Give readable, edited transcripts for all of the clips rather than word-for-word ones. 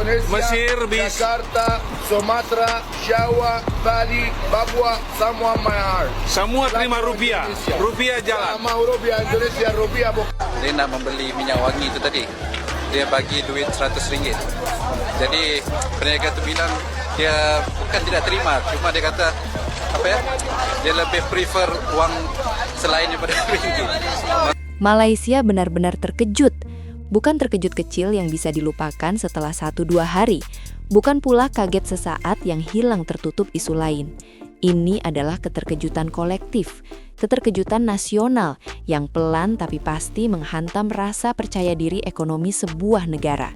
Indonesia, Mesir bisa. Jakarta, Sumatera, Jawa, Bali, Papua, semua mahal. Semua terima rupiah. Rupiah jalan. Mau rupiah Indonesia, rupiah bukan. Dia nak membeli minyak wangi itu tadi, dia bagi duit RM100. Jadi peniaga itu bilang dia bukan tidak terima, cuma dia kata dia lebih prefer uang selain daripada ringgit. Malaysia benar-benar terkejut. Bukan terkejut kecil yang bisa dilupakan setelah 1-2 hari. Bukan pula kaget sesaat yang hilang tertutup isu lain. Ini adalah keterkejutan kolektif, keterkejutan nasional yang pelan tapi pasti menghantam rasa percaya diri ekonomi sebuah negara.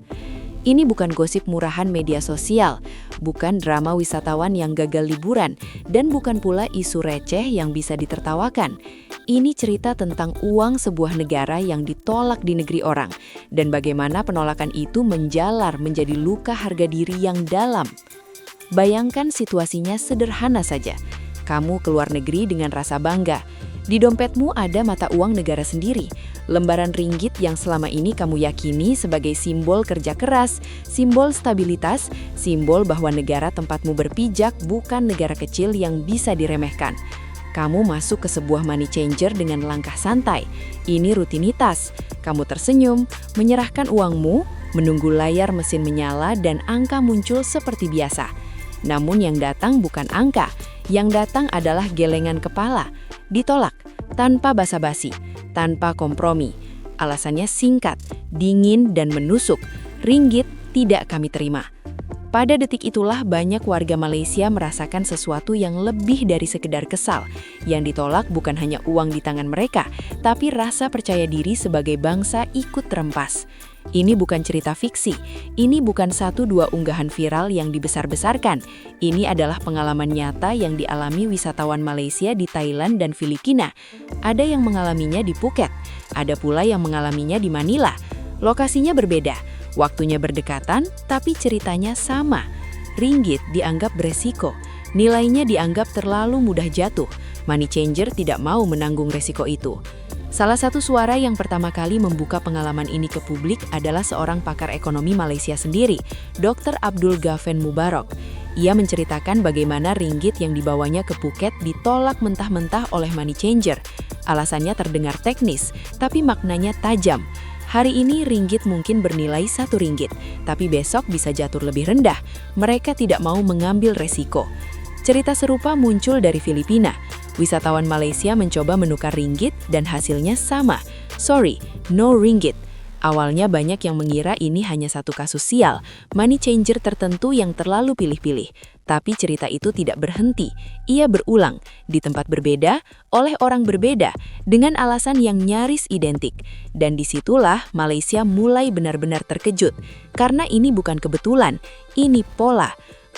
Ini bukan gosip murahan media sosial, bukan drama wisatawan yang gagal liburan, dan bukan pula isu receh yang bisa ditertawakan. Ini cerita tentang uang sebuah negara yang ditolak di negeri orang, dan bagaimana penolakan itu menjalar menjadi luka harga diri yang dalam. Bayangkan situasinya sederhana saja. Kamu keluar negeri dengan rasa bangga. Di dompetmu ada mata uang negara sendiri, lembaran ringgit yang selama ini kamu yakini sebagai simbol kerja keras, simbol stabilitas, simbol bahwa negara tempatmu berpijak bukan negara kecil yang bisa diremehkan. Kamu masuk ke sebuah money changer dengan langkah santai. Ini rutinitas. Kamu tersenyum, menyerahkan uangmu, menunggu layar mesin menyala dan angka muncul seperti biasa. Namun yang datang bukan angka, yang datang adalah gelengan kepala. Ditolak, tanpa basa-basi, tanpa kompromi. Alasannya singkat, dingin dan menusuk. Ringgit tidak kami terima. Pada detik itulah banyak warga Malaysia merasakan sesuatu yang lebih dari sekedar kesal. Yang ditolak bukan hanya uang di tangan mereka, tapi rasa percaya diri sebagai bangsa ikut terempas. Ini bukan cerita fiksi, ini bukan 1-2 unggahan viral yang dibesar-besarkan. Ini adalah pengalaman nyata yang dialami wisatawan Malaysia di Thailand dan Filipina. Ada yang mengalaminya di Phuket, ada pula yang mengalaminya di Manila. Lokasinya berbeda, waktunya berdekatan, tapi ceritanya sama. Ringgit dianggap beresiko, nilainya dianggap terlalu mudah jatuh. Money changer tidak mau menanggung resiko itu. Salah satu suara yang pertama kali membuka pengalaman ini ke publik adalah seorang pakar ekonomi Malaysia sendiri, Dr. Abdul Ghafen Mubarak. Ia menceritakan bagaimana ringgit yang dibawanya ke Phuket ditolak mentah-mentah oleh money changer. Alasannya terdengar teknis, tapi maknanya tajam. Hari ini ringgit mungkin bernilai RM1, tapi besok bisa jatuh lebih rendah. Mereka tidak mau mengambil resiko. Cerita serupa muncul dari Filipina. Wisatawan Malaysia mencoba menukar ringgit dan hasilnya sama. Sorry, no ringgit. Awalnya banyak yang mengira ini hanya satu kasus sial, money changer tertentu yang terlalu pilih-pilih. Tapi cerita itu tidak berhenti. Ia berulang, di tempat berbeda, oleh orang berbeda, dengan alasan yang nyaris identik. Dan disitulah Malaysia mulai benar-benar terkejut. Karena ini bukan kebetulan, ini pola.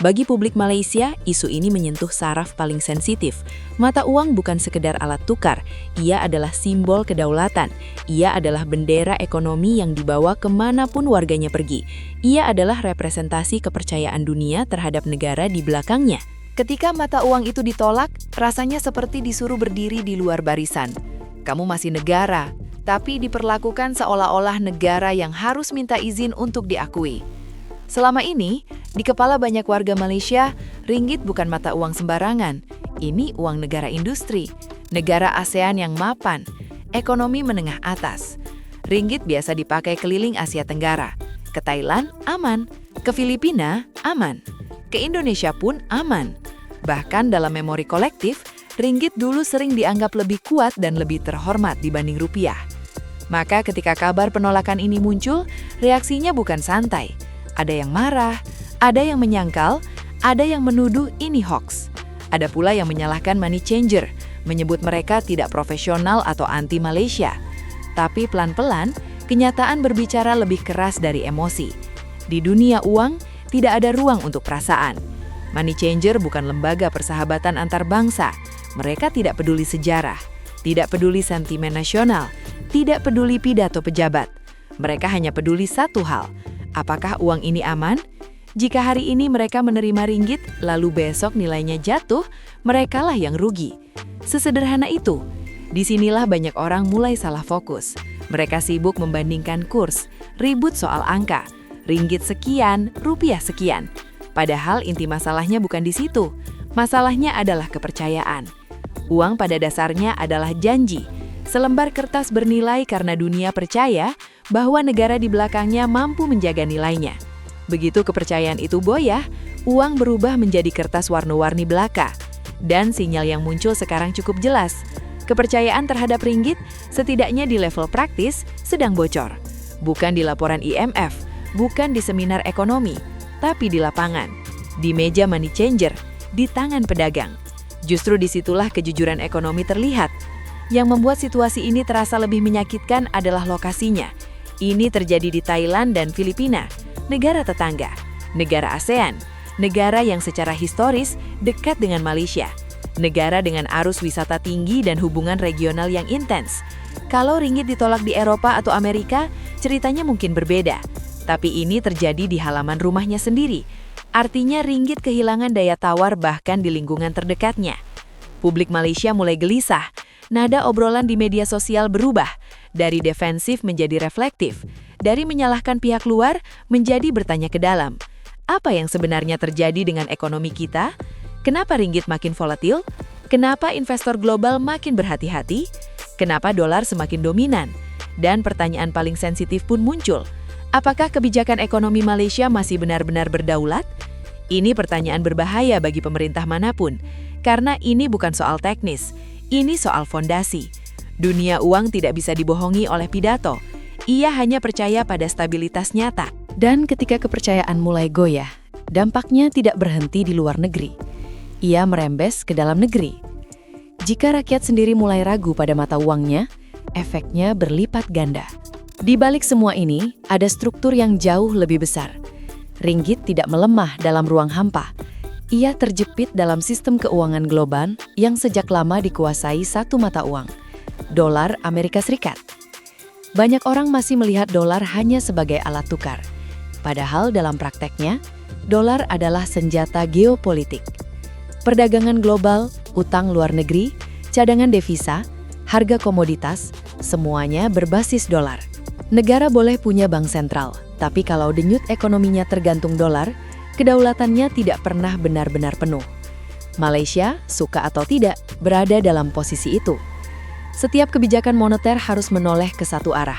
Bagi publik Malaysia, isu ini menyentuh saraf paling sensitif. Mata uang bukan sekedar alat tukar, ia adalah simbol kedaulatan. Ia adalah bendera ekonomi yang dibawa kemanapun warganya pergi. Ia adalah representasi kepercayaan dunia terhadap negara di belakangnya. Ketika mata uang itu ditolak, rasanya seperti disuruh berdiri di luar barisan. Kamu masih negara, tapi diperlakukan seolah-olah negara yang harus minta izin untuk diakui. Selama ini, di kepala banyak warga Malaysia, ringgit bukan mata uang sembarangan. Ini uang negara industri, negara ASEAN yang mapan, ekonomi menengah atas. Ringgit biasa dipakai keliling Asia Tenggara. Ke Thailand, aman. Ke Filipina, aman. Ke Indonesia pun aman. Bahkan dalam memori kolektif, ringgit dulu sering dianggap lebih kuat dan lebih terhormat dibanding rupiah. Maka ketika kabar penolakan ini muncul, reaksinya bukan santai. Ada yang marah, ada yang menyangkal, ada yang menuduh ini hoax. Ada pula yang menyalahkan money changer, menyebut mereka tidak profesional atau anti Malaysia. Tapi pelan-pelan, kenyataan berbicara lebih keras dari emosi. Di dunia uang, tidak ada ruang untuk perasaan. Money changer bukan lembaga persahabatan antar bangsa. Mereka tidak peduli sejarah, tidak peduli sentimen nasional, tidak peduli pidato pejabat. Mereka hanya peduli satu hal. Apakah uang ini aman? Jika hari ini mereka menerima ringgit, lalu besok nilainya jatuh, merekalah yang rugi. Sesederhana itu. Disinilah banyak orang mulai salah fokus. Mereka sibuk membandingkan kurs, ribut soal angka. ringgit sekian, rupiah sekian. Padahal inti masalahnya bukan di situ. Masalahnya adalah kepercayaan. Uang pada dasarnya adalah janji, selembar kertas bernilai karena dunia percaya bahwa negara di belakangnya mampu menjaga nilainya. Begitu kepercayaan itu goyah, uang berubah menjadi kertas warna-warni belaka. Dan sinyal yang muncul sekarang cukup jelas. Kepercayaan terhadap ringgit, setidaknya di level praktis, sedang bocor. Bukan di laporan IMF, bukan di seminar ekonomi, tapi di lapangan, di meja money changer, di tangan pedagang. Justru disitulah kejujuran ekonomi terlihat. Yang membuat situasi ini terasa lebih menyakitkan adalah lokasinya. Ini terjadi di Thailand dan Filipina, negara tetangga, negara ASEAN, negara yang secara historis dekat dengan Malaysia, negara dengan arus wisata tinggi dan hubungan regional yang intens. Kalau ringgit ditolak di Eropa atau Amerika, ceritanya mungkin berbeda. Tapi ini terjadi di halaman rumahnya sendiri. Artinya ringgit kehilangan daya tawar bahkan di lingkungan terdekatnya. Publik Malaysia mulai gelisah. Nada obrolan di media sosial berubah. Dari defensif menjadi reflektif. Dari menyalahkan pihak luar menjadi bertanya ke dalam. Apa yang sebenarnya terjadi dengan ekonomi kita? Kenapa ringgit makin volatil? Kenapa investor global makin berhati-hati? Kenapa dolar semakin dominan? Dan pertanyaan paling sensitif pun muncul. Apakah kebijakan ekonomi Malaysia masih benar-benar berdaulat? Ini pertanyaan berbahaya bagi pemerintah manapun, karena ini bukan soal teknis, ini soal fondasi. Dunia uang tidak bisa dibohongi oleh pidato. Ia hanya percaya pada stabilitas nyata. Dan ketika kepercayaan mulai goyah, dampaknya tidak berhenti di luar negeri. Ia merembes ke dalam negeri. Jika rakyat sendiri mulai ragu pada mata uangnya, efeknya berlipat ganda. Di balik semua ini, ada struktur yang jauh lebih besar. Ringgit tidak melemah dalam ruang hampa. Ia terjepit dalam sistem keuangan global yang sejak lama dikuasai satu mata uang, dolar Amerika Serikat. Banyak orang masih melihat dolar hanya sebagai alat tukar. Padahal dalam prakteknya, dolar adalah senjata geopolitik. Perdagangan global, utang luar negeri, cadangan devisa, harga komoditas, semuanya berbasis dolar. Negara boleh punya bank sentral, tapi kalau denyut ekonominya tergantung dolar, kedaulatannya tidak pernah benar-benar penuh. Malaysia, suka atau tidak, berada dalam posisi itu. Setiap kebijakan moneter harus menoleh ke satu arah.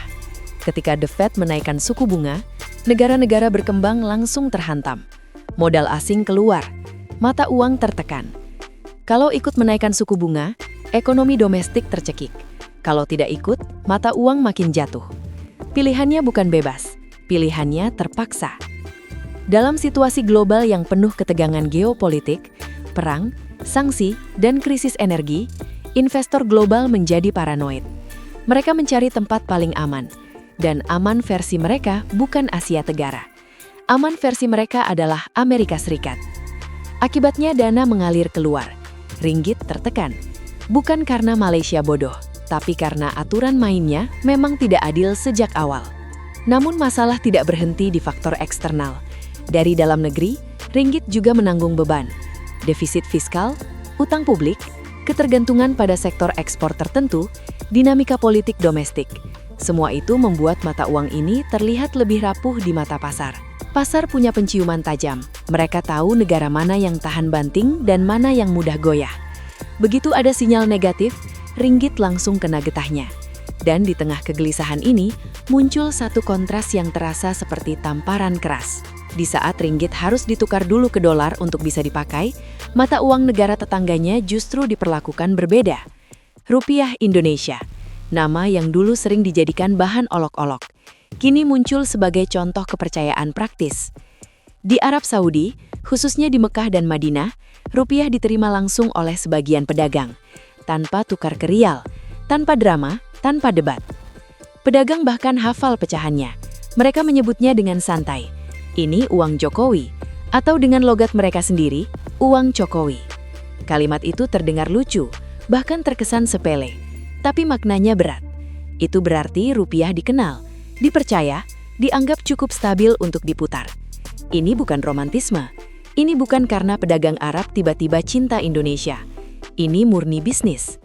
Ketika The Fed menaikkan suku bunga, negara-negara berkembang langsung terhantam. Modal asing keluar, mata uang tertekan. Kalau ikut menaikkan suku bunga, ekonomi domestik tercekik. Kalau tidak ikut, mata uang makin jatuh. Pilihannya bukan bebas, pilihannya terpaksa. Dalam situasi global yang penuh ketegangan geopolitik, perang, sanksi, dan krisis energi, investor global menjadi paranoid. Mereka mencari tempat paling aman, dan aman versi mereka bukan Asia Tenggara. Aman versi mereka adalah Amerika Serikat. Akibatnya dana mengalir keluar, ringgit tertekan. Bukan karena Malaysia bodoh, tapi karena aturan mainnya memang tidak adil sejak awal. Namun masalah tidak berhenti di faktor eksternal. Dari dalam negeri, ringgit juga menanggung beban. Defisit fiskal, utang publik, ketergantungan pada sektor ekspor tertentu, dinamika politik domestik. Semua itu membuat mata uang ini terlihat lebih rapuh di mata pasar. Pasar punya penciuman tajam. Mereka tahu negara mana yang tahan banting dan mana yang mudah goyah. Begitu ada sinyal negatif, ringgit langsung kena getahnya. Dan di tengah kegelisahan ini, muncul satu kontras yang terasa seperti tamparan keras. Di saat ringgit harus ditukar dulu ke dolar untuk bisa dipakai, mata uang negara tetangganya justru diperlakukan berbeda. Rupiah Indonesia, nama yang dulu sering dijadikan bahan olok-olok, kini muncul sebagai contoh kepercayaan praktis. Di Arab Saudi, khususnya di Mekah dan Madinah, rupiah diterima langsung oleh sebagian pedagang, tanpa tukar ke rial, tanpa drama, tanpa debat. Pedagang bahkan hafal pecahannya. Mereka menyebutnya dengan santai, ini uang Jokowi, atau dengan logat mereka sendiri, uang Cokowi. Kalimat itu terdengar lucu, bahkan terkesan sepele, tapi maknanya berat. Itu berarti rupiah dikenal, dipercaya, dianggap cukup stabil untuk diputar. Ini bukan romantisme, ini bukan karena pedagang Arab tiba-tiba cinta Indonesia. Ini murni bisnis.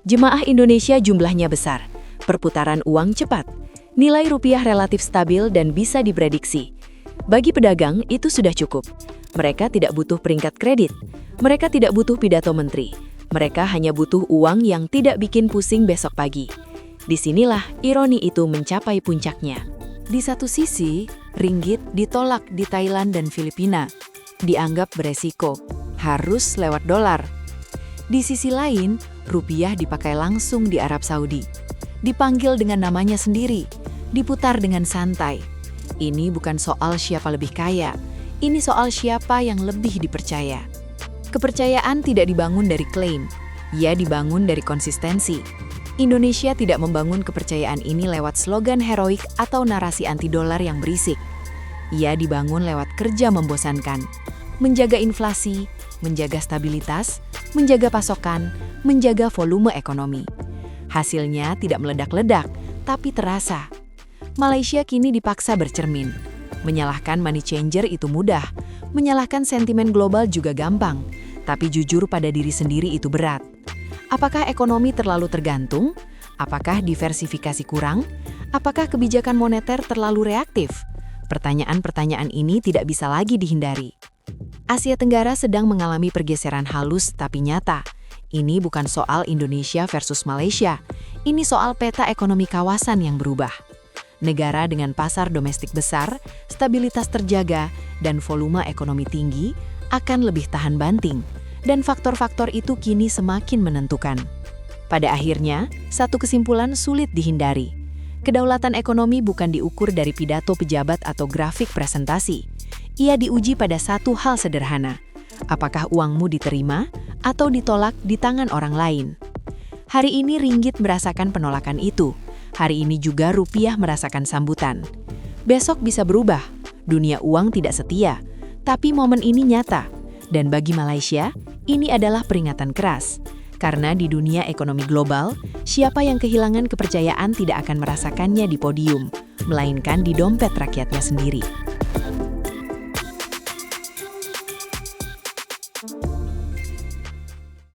Jemaah Indonesia jumlahnya besar, perputaran uang cepat, nilai rupiah relatif stabil dan bisa diprediksi. Bagi pedagang, itu sudah cukup. Mereka tidak butuh peringkat kredit. Mereka tidak butuh pidato menteri. Mereka hanya butuh uang yang tidak bikin pusing besok pagi. Disinilah ironi itu mencapai puncaknya. Di satu sisi, ringgit ditolak di Thailand dan Filipina. Dianggap beresiko, harus lewat dolar. Di sisi lain, rupiah dipakai langsung di Arab Saudi. Dipanggil dengan namanya sendiri, diputar dengan santai. Ini bukan soal siapa lebih kaya, ini soal siapa yang lebih dipercaya. Kepercayaan tidak dibangun dari klaim, ia dibangun dari konsistensi. Indonesia tidak membangun kepercayaan ini lewat slogan heroik atau narasi anti-dolar yang berisik. Ia dibangun lewat kerja membosankan, menjaga inflasi, menjaga stabilitas, menjaga pasokan, menjaga volume ekonomi. Hasilnya tidak meledak-ledak, tapi terasa. Malaysia kini dipaksa bercermin. Menyalahkan money changer itu mudah, menyalahkan sentimen global juga gampang, tapi jujur pada diri sendiri itu berat. Apakah ekonomi terlalu tergantung? Apakah diversifikasi kurang? Apakah kebijakan moneter terlalu reaktif? Pertanyaan-pertanyaan ini tidak bisa lagi dihindari. Asia Tenggara sedang mengalami pergeseran halus tapi nyata. Ini bukan soal Indonesia versus Malaysia, ini soal peta ekonomi kawasan yang berubah. Negara dengan pasar domestik besar, stabilitas terjaga, dan volume ekonomi tinggi akan lebih tahan banting, dan faktor-faktor itu kini semakin menentukan. Pada akhirnya, satu kesimpulan sulit dihindari. Kedaulatan ekonomi bukan diukur dari pidato pejabat atau grafik presentasi. Ia diuji pada satu hal sederhana. Apakah uangmu diterima atau ditolak di tangan orang lain? Hari ini ringgit merasakan penolakan itu. Hari ini juga rupiah merasakan sambutan. Besok bisa berubah. Dunia uang tidak setia. Tapi momen ini nyata. Dan bagi Malaysia, ini adalah peringatan keras. Karena di dunia ekonomi global, siapa yang kehilangan kepercayaan tidak akan merasakannya di podium, melainkan di dompet rakyatnya sendiri.